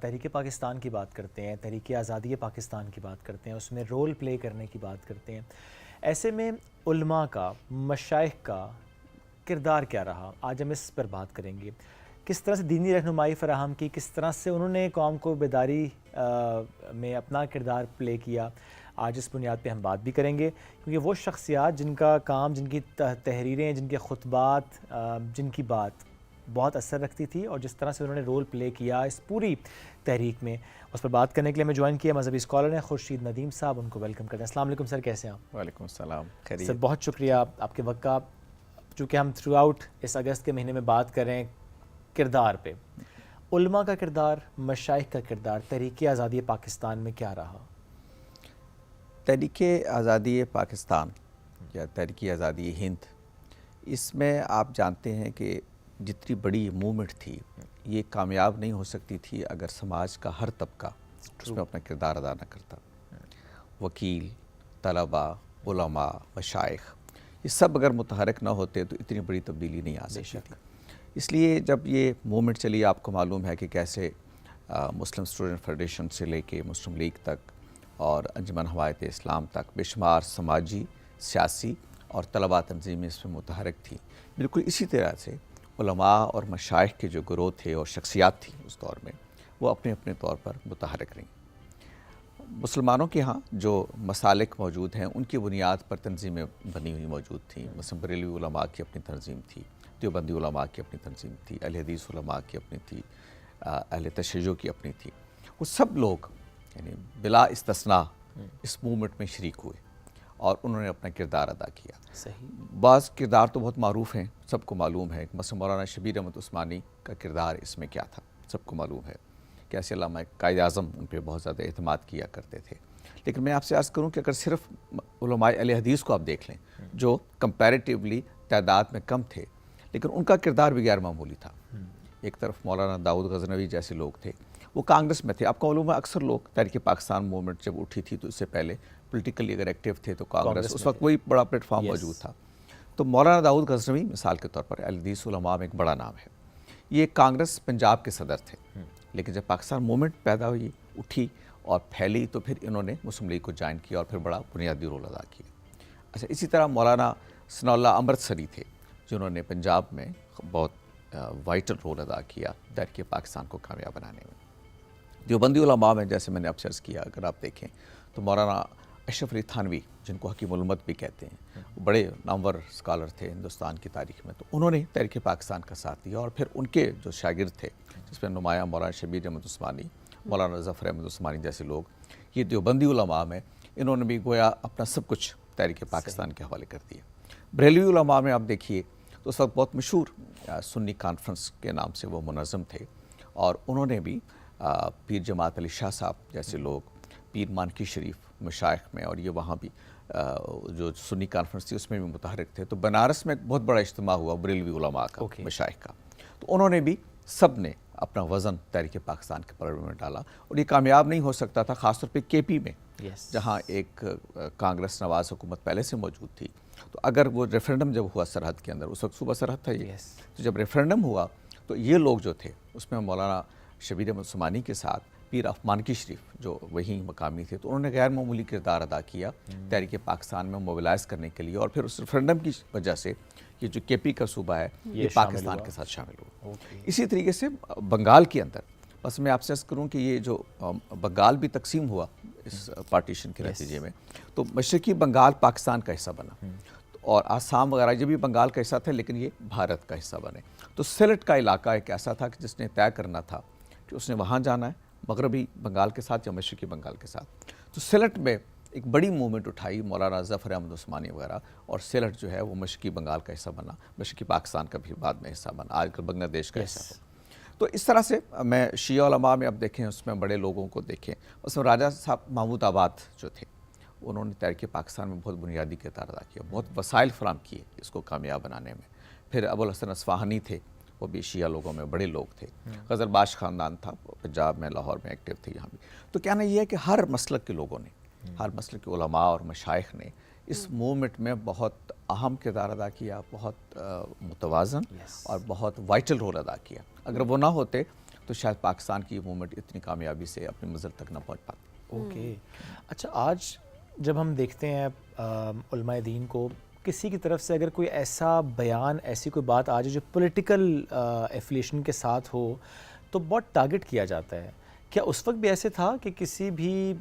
تحریک پاکستان کی بات کرتے ہیں، تحریک آزادی پاکستان کی بات کرتے ہیں، اس میں رول پلے کرنے کی بات کرتے ہیں، ایسے میں علماء کا، مشائخ کا کردار کیا رہا؟ آج ہم اس پر بات کریں گے. کس طرح سے دینی رہنمائی فراہم کی، کس طرح سے انہوں نے قوم کو بیداری میں اپنا کردار پلے کیا. آج اس بنیاد پہ ہم بات بھی کریں گے، کیونکہ وہ شخصیات جن کا کام، جن کی تحریریں، جن کے خطبات، جن کی بات بہت اثر رکھتی تھی، اور جس طرح سے انہوں نے رول پلے کیا اس پوری تحریک میں، اس پر بات کرنے کے لیے ہمیں جوائن کیا مذہبی اسکالر ہیں خورشید ندیم صاحب. ان کو ویلکم کرتے ہیں. السلام علیکم سر، کیسے ہیں آپ؟ وعلیکم السلام. خیریت سر، بہت شکریہ آپ کے وقت کا. چونکہ ہم تھرو آؤٹ اس اگست کے مہینے میں بات کر رہے ہیں کردار پہ، علماء کا کردار، مشائخ کا کردار تحریک آزادی پاکستان میں کیا رہا؟ تحریک آزادی پاکستان یا تحریک آزادی ہند، اس میں آپ جانتے ہیں کہ جتنی بڑی موومنٹ تھی یہ کامیاب نہیں ہو سکتی تھی اگر سماج کا ہر طبقہ اس میں اپنا کردار ادا نہ کرتا. وکیل، طلباء، علماء، مشائخ، یہ سب اگر متحرک نہ ہوتے تو اتنی بڑی تبدیلی نہیں آ سکتی تھی. اس لیے جب یہ موومنٹ چلی، آپ کو معلوم ہے کہ کیسے مسلم اسٹوڈنٹ فیڈریشن سے لے کے مسلم لیگ تک اور انجمن حمایت اسلام تک بے شمار سماجی، سیاسی اور طلباء تنظیمیں اس میں متحرک تھیں. بالکل اسی طرح سے علماء اور مشائخ کے جو گروہ تھے اور شخصیات تھیں اس دور میں، وہ اپنے اپنے طور پر متحرک رہیں. مسلمانوں کے ہاں جو مسالک موجود ہیں ان کی بنیاد پر تنظیمیں بنی ہوئی موجود تھیں. مثلا بریلوی علماء کی اپنی تنظیم تھی، دیوبندی علماء کی اپنی تنظیم تھی، اہل حدیث علماء کی اپنی تھی، اہل تشیع کی اپنی تھی. وہ سب لوگ یعنی بلا استثناء اس موومنٹ میں شریک ہوئے اور انہوں نے اپنا کردار ادا کیا. صحیح. بعض کردار تو بہت معروف ہیں، سب کو معلوم ہے. مثلا مولانا شبیر احمد عثمانی کا کردار اس میں کیا تھا، سب کو معلوم ہے. کیسے علامہ قائد اعظم ان پہ بہت زیادہ اعتماد کیا کرتے تھے. لیکن میں آپ سے عرض کروں کہ اگر صرف علماء اہل حدیث کو آپ دیکھ لیں جو کمپیریٹیولی تعداد میں کم تھے، لیکن ان کا کردار بھی غیر معمولی تھا. ایک طرف مولانا داؤد غزنوی جیسے لوگ تھے، وہ کانگریس میں تھے. آپ کو معلوم ہے اکثر لوگ تحریک پاکستان موومنٹ جب اٹھی تھی تو اس سے پہلے پولیٹیکلی اگر ایکٹیو تھے تو کانگریس، اس وقت وہی بڑا پلیٹ فارم موجود تھا. تو مولانا داؤد غزنوی مثال کے طور پر اہل حدیث علماء میں ایک بڑا نام ہے. یہ کانگریس پنجاب کے صدر تھے، لیکن جب پاکستان موومنٹ پیدا ہوئی، اٹھی اور پھیلی تو پھر انہوں نے مسلم لیگ کو جوائن کیا اور پھر بڑا بنیادی رول ادا کیا. اچھا، اسی طرح مولانا ثناء اللہ امرتسری تھے جنہوں نے پنجاب میں بہت وائٹل رول ادا کیا تحریک پاکستان کو کامیاب بنانے میں. دیوبندی علماء میں جیسے میں نے اب عرض کیا، اگر آپ دیکھیں تو مولانا اشرف علی تھانوی جن کو حکیم الامت بھی کہتے ہیں، وہ بڑے نامور اسکالر تھے ہندوستان کی تاریخ میں. تو انہوں نے تحریک پاکستان کا ساتھ دیا اور پھر ان کے جو شاگرد تھے جس میں نمایاں مولانا شبیر احمد عثمانی، مولانا ظفر احمد عثمانی جیسے لوگ، یہ دیوبندی علماء میں انہوں نے بھی گویا اپنا سب کچھ تحریک پاکستان کے حوالے کر دیا. بریلوی علماء میں آپ دیکھیے تو اس وقت بہت مشہور سنی کانفرنس کے نام سے وہ منظم تھے اور انہوں نے بھی پیر جماعت علی شاہ صاحب جیسے لوگ، پیر مانکی شریف مشائخ میں، اور یہ وہاں بھی جو سنی کانفرنس تھی اس میں بھی متحرک تھے. تو بنارس میں ایک بہت بڑا اجتماع ہوا بریلوی علماء کا، مشائخ کا. تو انہوں نے بھی سب نے اپنا وزن تحریک پاکستان کے پروڑ میں ڈالا اور یہ کامیاب نہیں ہو سکتا تھا، خاص طور پہ کے پی میں جہاں ایک کانگریس نواز حکومت پہلے سے موجود تھی. تو اگر وہ ریفرنڈم جب ہوا سرحد کے اندر، اس وقت صوبہ سرحد تھا یہ، تو جب ریفرنڈم ہوا تو یہ لوگ جو تھے اس میں مولانا شبیر احمد عثمانی کے ساتھ پیر مانکی شریف جو وہیں مقامی تھے، تو انہوں نے غیر معمولی کردار ادا کیا تحریک پاکستان میں موبلائز کرنے کے لیے. اور پھر اس ریفرنڈم کی وجہ سے یہ جو کے پی کا صوبہ ہے یہ پاکستان کے ساتھ شامل ہوا. اسی طریقے سے بنگال کے اندر، بس میں آپ سے عرض کروں کہ یہ جو بنگال بھی تقسیم ہوا اس پارٹیشن کے نتیجے میں، تو مشرقی بنگال پاکستان کا حصہ بنا اور آسام وغیرہ یہ بھی بنگال کا حصہ تھے لیکن یہ بھارت کا حصہ بنے. تو سلٹ کا علاقہ ایک ایسا تھا کہ جس نے طے کرنا تھا کہ اس نے وہاں جانا ہے، مغربی بنگال کے ساتھ یا مشرقی بنگال کے ساتھ. تو سلٹ میں ایک بڑی موومنٹ اٹھائی مولانا ظفر احمد عثمانی وغیرہ، اور سلٹ جو ہے وہ مشرقی بنگال کا حصہ بنا، مشرقی پاکستان کا بھی بعد میں حصہ بنا، آج کل بنگلہ دیش کا حصہ ہو. تو اس طرح سے میں شیعہ علماء میں اب دیکھیں، اس میں بڑے لوگوں کو دیکھیں. اس میں راجہ صاحب محمود آباد جو تھے انہوں نے تحریک پاکستان میں بہت بنیادی کردار ادا کیا، بہت وسائل فراہم کیے اس کو کامیاب بنانے میں. پھر ابو الحسن اصفہانی تھے، وہ بھی شیعہ لوگوں میں بڑے لوگ تھے. غزل باش خاندان تھا، پنجاب میں لاہور میں ایکٹیو تھے یہاں بھی. تو کہنا یہ ہے کہ ہر مسلک کے لوگوں نے، ہر مسلک کے علماء اور مشائخ نے اس موومنٹ میں بہت اہم کردار ادا کیا، بہت متوازن اور بہت وائٹل رول ادا کیا. اگر وہ نہ ہوتے تو شاید پاکستان کی یہ موومنٹ اتنی کامیابی سے اپنے منزل تک نہ پہنچ پاتی. اوکے. اچھا آج جب ہم دیکھتے ہیں علماء دین کو کسی کی طرف سے اگر کوئی ایسا بیان ایسی کوئی بات آ جائے جو پولیٹیکل ایفیلیشن کے ساتھ ہو تو بہت ٹارگٹ کیا جاتا ہے. کیا اس وقت بھی ایسے تھا کہ کسی بھی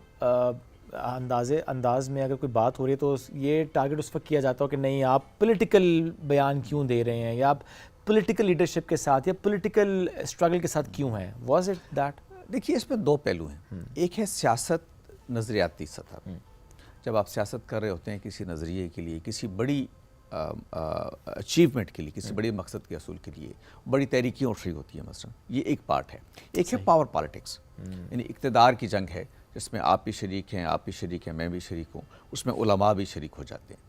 انداز میں اگر کوئی بات ہو رہی ہے تو یہ ٹارگٹ اس وقت کیا جاتا ہو کہ نہیں آپ پولیٹیکل بیان کیوں دے رہے ہیں یا آپ پولیٹیکل لیڈرشپ کے ساتھ یا پولیٹیکل اسٹرگل کے ساتھ کیوں ہیں؟ Was it that? دیکھیے اس میں دو پہلو ہیں. ایک ہے سیاست نظریاتی سطح پہ. جب آپ سیاست کر رہے ہوتے ہیں کسی نظریے کے لیے، کسی بڑی اچیومنٹ کے لیے، کسی بڑے مقصد کے حصول کے لیے بڑی تحریکیں اٹھ رہی ہوتی ہیں مثلا، یہ ایک پارٹ ہے. ایک ہے پاور پالیٹکس، یعنی اقتدار کی جنگ ہے جس میں آپ بھی شریک ہیں، آپ بھی شریک ہیں، میں بھی شریک ہوں، اس میں علماء بھی شریک ہو جاتے ہیں.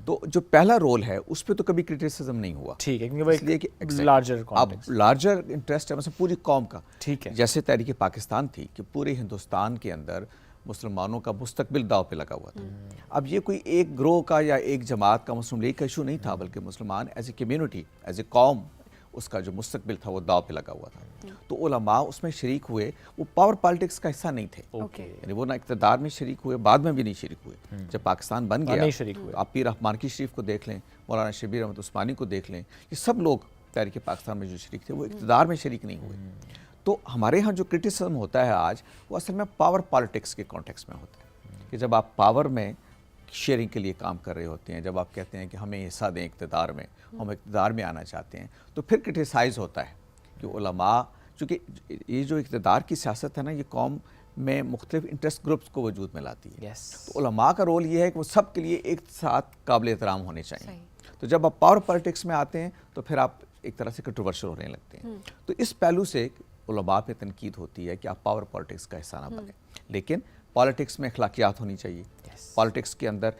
تو جو پہلا رول ہے اس پہ تو کبھی کرٹیسزم نہیں ہوا. ٹھیک ہے، کیونکہ وہ ایک لارجر کانٹیکسٹ، لارجر انٹرسٹ ہے مثلا پوری قوم کا. ٹھیک ہے. جیسے تحریک پاکستان تھی کہ پورے ہندوستان کے اندر مسلمانوں کا مستقبل داؤ پہ لگا ہوا تھا. اب یہ کوئی ایک گروہ کا یا ایک جماعت کا مسلم لیگ کا ایشو نہیں تھا، بلکہ مسلمان as a community, as a قوم، اس کا جو مستقبل تھا وہ داؤ پہ لگا ہوا تھا. تو علماء اس میں شریک ہوئے، وہ پاور پالیٹکس کا حصہ نہیں تھے. یعنی وہ نہ اقتدار میں شریک ہوئے، بعد میں بھی نہیں شریک ہوئے. جب پاکستان بن گیا آپ پیر رحمان کی شریف کو دیکھ لیں، مولانا شبیر احمد عثمانی کو دیکھ لیں، یہ سب لوگ تحریک پاکستان میں جو شریک تھے وہ اقتدار میں شریک نہیں ہوئے. تو ہمارے ہاں جو کرٹیسزم ہوتا ہے آج وہ اصل میں پاور پالیٹکس کے کانٹیکس میں ہوتا ہے کہ جب آپ پاور میں شیئرنگ کے لیے کام کر رہے ہوتے ہیں، جب آپ کہتے ہیں کہ ہمیں حصہ دیں اقتدار میں، ہم اقتدار میں آنا چاہتے ہیں، تو پھر کرٹیسائز ہوتا ہے کہ علماء، چونکہ یہ جو اقتدار کی سیاست ہے نا یہ قوم میں مختلف انٹرسٹ گروپس کو وجود میں لاتی ہے. تو علماء کا رول یہ ہے کہ وہ سب کے لیے ایک ساتھ قابل احترام ہونے چاہیے. تو جب آپ پاور پالیٹکس میں آتے ہیں تو پھر آپ ایک طرح سے کنٹروورشل ہونے لگتے ہیں. تو اس پہلو سے علماء پہ تنقید ہوتی ہے کہ آپ پاور پالیٹکس کا حصہ نہ بنیں. لیکن پالیٹکس میں اخلاقیات ہونی چاہیے، پالیٹکس کے اندر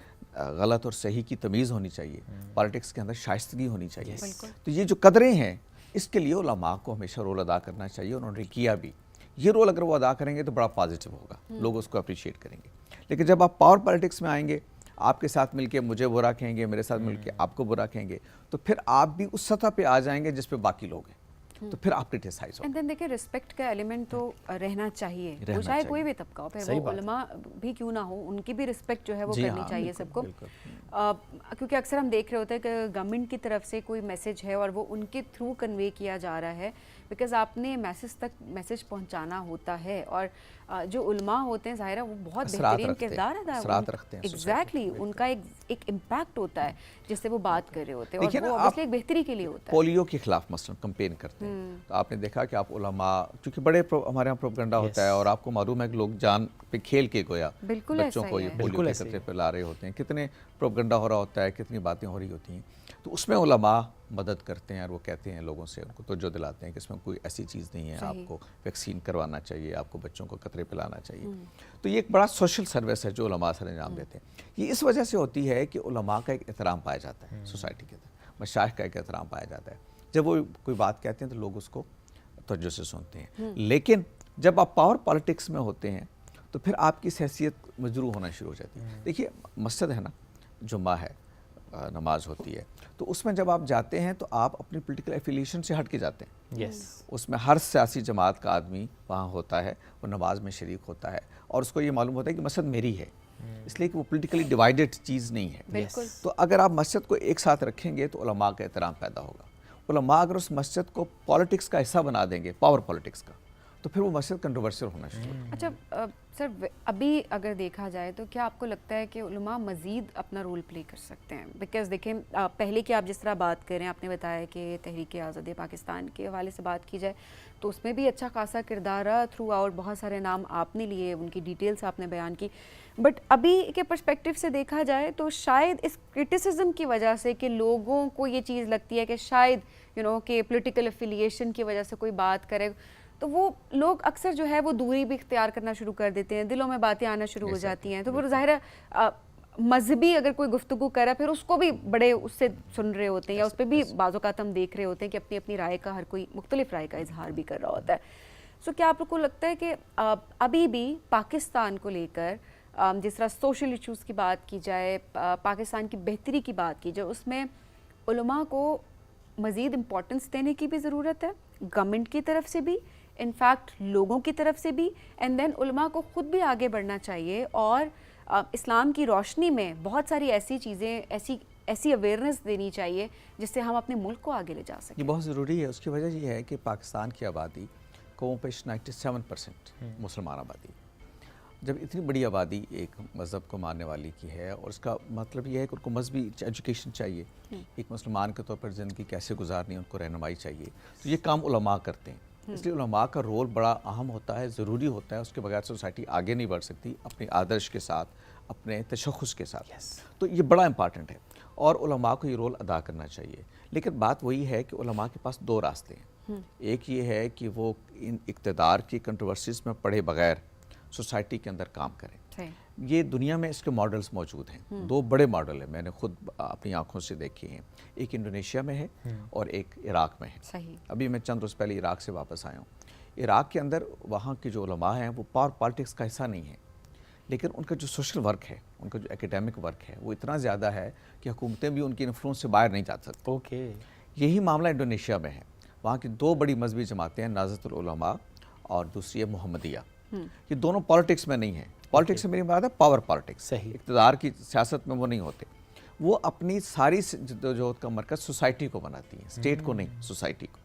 غلط اور صحیح کی تمیز ہونی چاہیے، پالیٹکس کے اندر شائستگی ہونی چاہیے. تو یہ جو قدریں ہیں اس کے لیے علماء کو ہمیشہ رول ادا کرنا چاہیے. انہوں نے کیا بھی یہ رول، اگر وہ ادا کریں گے تو بڑا پازیٹیو ہوگا، لوگ اس کو اپریشیٹ کریں گے. لیکن جب آپ پاور پالیٹکس میں آئیں گے، آپ کے ساتھ مل کے مجھے برا کہیں گے، میرے ساتھ مل کے آپ کو برا کہیں گے، تو پھر آپ بھی اس سطح پہ آ جائیں گے جس پہ باقی لوگ ہیں، تو پھر آپ کرٹیسائز ہو. اینڈ دین دیکھیں رسپیکٹ کا ایلیمنٹ تو رہنا چاہیے، وہ چاہے کوئی بھی طبقہ ہو، پھر وہ علماء بھی کیوں نہ ہو، ان کی بھی رسپیکٹ جو ہے وہ کرنی چاہیے سب کو. کیونکہ اکثر ہم دیکھ رہے ہوتے ہیں کہ گورنمنٹ کی طرف سے کوئی میسج ہے اور وہ ان کے تھرو کنوے کیا جا رہا ہے، بیکاز آپ نے میسج تک میسج پہنچانا ہوتا ہے. اور جو علماء ہوتے ہیں ظاہر ہے وہ بہت بہترین کردار ادا کرتے ہیں. ایگزیکٹلی، ان کا ایک امپیکٹ ہوتا ہے جس سے وہ بات کر رہے ہوتے ہیں، اور وہ obviously ایک بہتری کے لیے ہوتا ہے. پولیو کے خلاف مثلا کمپین کرتے ہیں تو آپ نے دیکھا کہ آپ علماء، چونکہ بڑے ہمارے یہاں پروپیگنڈا ہوتا ہے اور آپ کو معلوم ہے کہ لوگ جان پہ کھیل کے گویا بچوں کو یہ پولیو کے خطرے پہ لا رہے ہوتے ہیں، کتنے پروپیگنڈا ہو رہا ہوتا ہے، کتنی باتیں ہو رہی ہوتی ہیں. تو اس میں علماء مدد کرتے ہیں اور وہ کہتے ہیں لوگوں سے، ان کو توجہ دلاتے ہیں کہ اس میں کوئی ایسی چیز نہیں ہے، آپ کو ویکسین کروانا چاہیے، آپ کو بچوں کو قطرے پلانا چاہیے. تو یہ ایک بڑا سوشل سروس ہے جو علماء سر انجام دیتے ہیں. یہ اس وجہ سے ہوتی ہے کہ علماء کا ایک احترام پایا جاتا ہے سوسائٹی کے اندر، مشائخ کا ایک احترام پایا جاتا ہے. جب وہ کوئی بات کہتے ہیں تو لوگ اس کو توجہ سے سنتے ہیں. لیکن جب آپ پاور پالیٹکس میں ہوتے ہیں تو پھر آپ کی حیثیت مجروح ہونا شروع ہو جاتی ہے. دیکھیے مسجد ہے نا، جمعہ ہے، نماز ہوتی ہے، تو اس میں جب آپ جاتے ہیں تو آپ اپنی پولیٹیکل ایفیلیشن سے ہٹ کے جاتے ہیں. اس میں ہر سیاسی جماعت کا آدمی وہاں ہوتا ہے، وہ نماز میں شریک ہوتا ہے اور اس کو یہ معلوم ہوتا ہے کہ مسجد میری ہے، اس لیے کہ وہ پولیٹیکلی ڈیوائیڈڈ چیز نہیں ہے. تو اگر آپ مسجد کو ایک ساتھ رکھیں گے تو علماء کا احترام پیدا ہوگا. علماء اگر اس مسجد کو پالیٹکس کا حصہ بنا دیں گے، پاور پالیٹکس کا، تو پھر وہ مسجد کنٹروورشل ہونا شروع ہوگا. اچھا سر، ابھی اگر دیکھا جائے تو کیا آپ کو لگتا ہے کہ علماء مزید اپنا رول پلے کر سکتے ہیں؟ بیکاز دیکھیں پہلے کی آپ جس طرح بات کریں، آپ نے بتایا کہ تحریک آزادی پاکستان کے حوالے سے بات کی جائے تو اس میں بھی اچھا خاصا کردار رہا تھرو آؤٹ، بہت سارے نام آپ نے لیے، ان کی ڈیٹیلز آپ نے بیان کی. بٹ ابھی کے پرسپیکٹیو سے دیکھا جائے تو شاید اس کرٹیسزم کی وجہ سے کہ لوگوں کو یہ چیز لگتی ہے کہ شاید کہ پولیٹیکل افیلیشن کی وجہ سے کوئی بات کرے تو وہ لوگ اکثر جو ہے وہ دوری بھی اختیار کرنا شروع کر دیتے ہیں، دلوں میں باتیں آنا شروع ہو جاتی ہیں. تو وہ ظاہر ہے مذہبی اگر کوئی گفتگو کرا پھر اس کو بھی بڑے اس سے سن رہے ہوتے ہیں، یا اس پہ بھی بعض اوقات ہم دیکھ رہے ہوتے ہیں کہ اپنی اپنی رائے کا ہر کوئی مختلف رائے کا اظہار بھی کر رہا ہوتا ہے. سو کیا آپ کو لگتا ہے کہ ابھی بھی پاکستان کو لے کر جس طرح سوشل ایشوز کی بات کی جائے، پاکستان کی بہتری کی بات کی جائے، اس میں علماء کو مزید امپورٹنس دینے کی بھی ضرورت ہے گورنمنٹ کی طرف سے بھی، انفیکٹ لوگوں کی طرف سے بھی، اینڈ دین علماء کو خود بھی آگے بڑھنا چاہیے اور اسلام کی روشنی میں بہت ساری ایسی چیزیں، ایسی اویئرنیس دینی چاہیے جس سے ہم اپنے ملک کو آگے لے جا سکیں. یہ بہت ضروری ہے. اس کی وجہ یہ ہے کہ پاکستان کی آبادی قوم پیش 97% مسلمان آبادی. جب اتنی بڑی آبادی ایک مذہب کو ماننے والی کی ہے، اور اس کا مطلب یہ ہے کہ ان کو مذہبی ایجوکیشن چاہیے، ایک مسلمان کے طور پر زندگی کیسے گزارنی ہے ان کو رہنمائی چاہیے، تو یہ کام علماء کرتے ہیں. اس لیے علماء کا رول بڑا اہم ہوتا ہے، ضروری ہوتا ہے. اس کے بغیر سوسائٹی آگے نہیں بڑھ سکتی اپنی آدرش کے ساتھ، اپنے تشخص کے ساتھ. تو یہ بڑا امپارٹنٹ ہے اور علماء کو یہ رول ادا کرنا چاہیے. لیکن بات وہی ہے کہ علماء کے پاس دو راستے ہیں. ایک یہ ہے کہ وہ ان اقتدار کی کنٹروورسیز میں پڑھے بغیر سوسائٹی کے اندر کام کریں. یہ دنیا میں اس کے ماڈلز موجود ہیں. دو بڑے ماڈل ہیں، میں نے خود اپنی آنکھوں سے دیکھے ہیں. ایک انڈونیشیا میں ہے اور ایک عراق میں ہے. ابھی میں چند روز پہلے عراق سے واپس آیا ہوں. عراق کے اندر وہاں کے جو علماء ہیں وہ پالیٹکس کا حصہ نہیں ہیں، لیکن ان کا جو سوشل ورک ہے، ان کا جو ایکیڈیمک ورک ہے وہ اتنا زیادہ ہے کہ حکومتیں بھی ان کی انفلوئنس سے باہر نہیں جا سکتی. یہی معاملہ انڈونیشیا میں ہے. وہاں کی دو بڑی مذہبی جماعتیں ہیں، نہضت العلماء اور دوسری ہے محمدیہ. یہ دونوں پالیٹکس میں نہیں ہیں. پالیٹکس سے میری بات ہے پاور پالیٹکس، اقتدار کی سیاست میں وہ نہیں ہوتے. وہ اپنی ساری جدوجہد کا مرکز سوسائٹی کو بناتی ہیں، اسٹیٹ کو نہیں، سوسائٹی کو.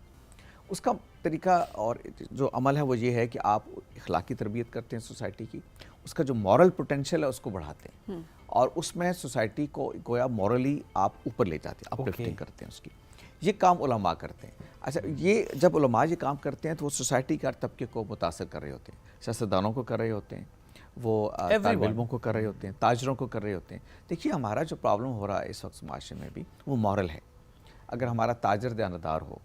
اس کا طریقہ اور جو عمل ہے وہ یہ ہے کہ آپ اخلاقی تربیت کرتے ہیں سوسائٹی کی، اس کا جو مورل پوٹینشیل ہے اس کو بڑھاتے ہیں، اور اس میں سوسائٹی کو گویا مورلی آپ اوپر لے جاتے ہیں، اپ لفٹنگ کرتے ہیں اس کی. یہ کام علماء کرتے ہیں. اچھا، یہ جب علماء یہ کام کرتے ہیں تو وہ سوسائٹی کے ہر طبقے کو متاثر کر رہے ہوتے ہیں. سیاستدانوں کو کر رہے ہوتے ہیں، وہ طالب علموں کو کر رہے ہوتے ہیں، تاجروں کو کر رہے ہوتے ہیں. دیکھیے ہمارا جو پرابلم ہو رہا ہے اس وقت معاشرے میں بھی وہ مورل ہے. اگر ہمارا تاجر دیانتدار ہو،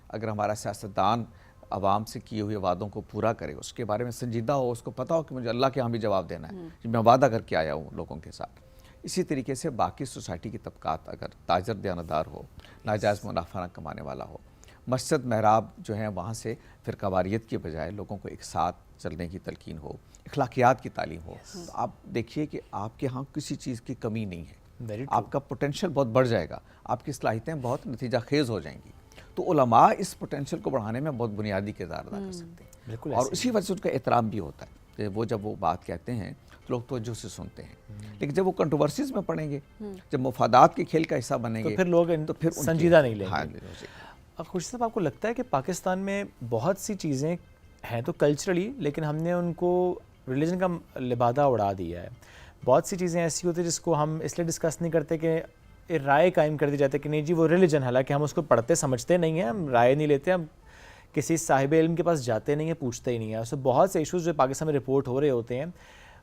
اگر ہمارا سیاستدان عوام سے کیے ہوئے وعدوں کو پورا کرے، اس کے بارے میں سنجیدہ ہو، اس کو پتہ ہو کہ مجھے اللہ کے ہاں بھی جواب دینا ہے، میں وعدہ کر کے آیا ہوں لوگوں کے ساتھ. اسی طریقے سے باقی سوسائٹی کی طبقات، اگر تاجر دیانتدار ہو، ناجائز منافع نہ کمانے والا ہو، مسجد محراب جو ہیں وہاں سے فرقہ واریت کے بجائے لوگوں کو ایک ساتھ چلنے کی تلقین ہو، اخلاقیات کی تعلیم ہو، تو آپ دیکھیے کہ آپ کے ہاں کسی چیز کی کمی نہیں ہے. آپ کا پوٹینشیل بہت بڑھ جائے گا، آپ کی صلاحیتیں بہت نتیجہ خیز ہو جائیں گی. تو علماء اس پوٹینشیل کو بڑھانے میں بہت بنیادی کردار ادا کر سکتے ہیں، اور اسی وجہ سے ان کا احترام بھی ہوتا ہے کہ وہ جب وہ بات کہتے ہیں تو لوگ توجہ سے سنتے ہیں. لیکن جب وہ کنٹروورسیز میں پڑیں گے، جب مفادات کے کھیل کا حصہ بنیں گے، تو پھر لوگ سنجیدہ نہیں لیں گے. خورشید صاحب، آپ کو لگتا ہے کہ پاکستان میں بہت سی چیزیں ہیں تو کلچرلی، لیکن ہم نے ان کو ریلیجن کا لبادہ اڑا دیا ہے. بہت سی چیزیں ایسی ہوتی ہیں جس کو ہم اس لیے ڈسکس نہیں کرتے کہ رائے قائم کر دی جاتی ہے کہ نہیں جی وہ ریلیجن، حالانکہ ہم اس کو پڑھتے سمجھتے نہیں ہیں، ہم رائے نہیں لیتے، ہم کسی صاحب علم کے پاس جاتے نہیں ہیں، پوچھتے ہی نہیں ہیں. تو بہت سے ایشوز جو پاکستان میں رپورٹ ہو رہے ہوتے ہیں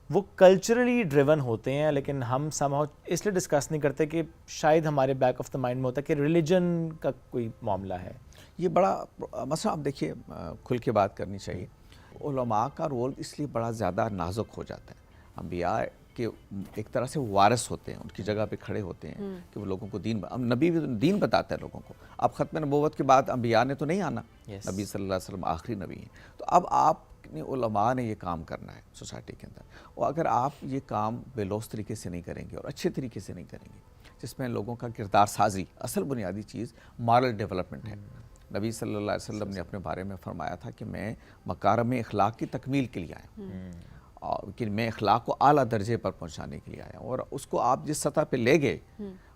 وہ کلچرلی ڈریون ہوتے ہیں، لیکن ہم سمہاؤ اس لیے ڈسکس نہیں کرتے کہ شاید ہمارے بیک آف دا مائنڈ میں ہوتا ہے کہ ریلیجن کا کوئی معاملہ ہے. یہ بڑا مسئلہ. آپ دیکھیے کھل کے بات کرنی چاہیے. علماء کا رول اس لیے بڑا زیادہ نازک ہو جاتا ہے. انبیاء کہ ایک طرح سے وارث ہوتے ہیں، ان کی جگہ پہ کھڑے ہوتے ہیں کہ وہ لوگوں کو نبی بھی دین بتاتا ہے لوگوں کو. اب ختم نبوت کے بعد انبیاء نے تو نہیں آنا، نبی صلی اللہ علیہ وسلم آخری نبی ہیں. تو اب آپ نے علماء نے یہ کام کرنا ہے سوسائٹی کے اندر، اور اگر آپ یہ کام بے لوث طریقے سے نہیں کریں گے اور اچھے طریقے سے نہیں کریں گے جس میں لوگوں کا کردار سازی، اصل بنیادی چیز مارل ڈیولپمنٹ ہے. نبی صلی اللہ علیہ وسلم نے اپنے بارے میں فرمایا تھا کہ میں مکارم اخلاق کی تکمیل کے لیے آیا ہوں، کہ میں اخلاق کو اعلیٰ درجے پر پہنچانے کے لیے آیا ہوں. اور اس کو آپ جس سطح پہ لے گئے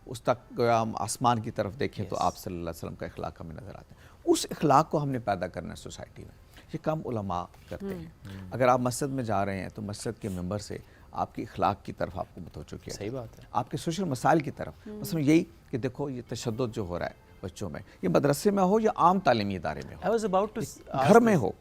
اس تک گویا ہم آسمان کی طرف دیکھیں تو آپ صلی اللہ علیہ وسلم کا اخلاق ہمیں نظر آتا ہے. اس اخلاق کو ہم نے پیدا کرنا ہے سوسائٹی میں. یہ کام علماء کرتے ہیں. اگر آپ مسجد میں جا رہے ہیں تو مسجد کے ممبر سے آپ کی اخلاق کی طرف آپ کو متوجہ کیا. صحیح بات ہے. آپ کے سوشل مسائل کی طرف، مثلا یہی کہ دیکھو یہ تشدد جو ہو رہا ہے بچوں میں، یہ مدرسے میں ہو یا عام تعلیمی ادارے میں ہو، گھر میں ہو.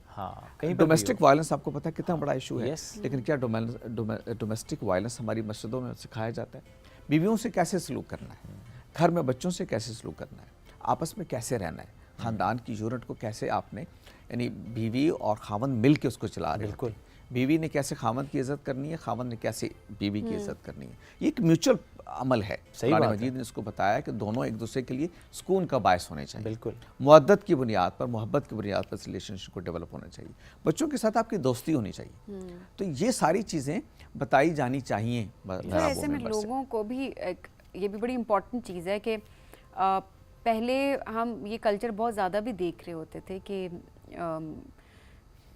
ڈومیسٹک وائلنس آپ کو پتہ ہے کتنا بڑا ایشو ہے. لیکن کیا ڈومیسٹک وائلنس ہماری مسجدوں میں سکھایا جاتا ہے؟ بیویوں سے کیسے سلوک کرنا ہے، گھر میں بچوں سے کیسے سلوک کرنا ہے، آپس میں کیسے رہنا ہے، خاندان کی یونٹ کو کیسے آپ نے، یعنی بیوی اور خاوند مل کے اس کو چلا رہے ہیں. بالکل، بیوی نے کیسے خاوند کی عزت کرنی ہے، خاوند نے کیسے بیوی کی عزت کرنی ہے. یہ ایک میوچل عمل ہے. قرآن مجید نے اس کو بتایا کہ دونوں ایک دوسرے کے لیے سکون کا باعث ہونے چاہیے. بالکل، مودت کی بنیاد پر، محبت کی بنیاد پر ریلیشن شپ کو ڈیولپ ہونا چاہیے. بچوں کے ساتھ آپ کی دوستی ہونی چاہیے. تو یہ ساری چیزیں بتائی جانی چاہیے. ایسے میں لوگوں کو بھی یہ بھی بڑی امپورٹنٹ چیز ہے کہ پہلے ہم یہ کلچر بہت زیادہ بھی دیکھ رہے ہوتے تھے کہ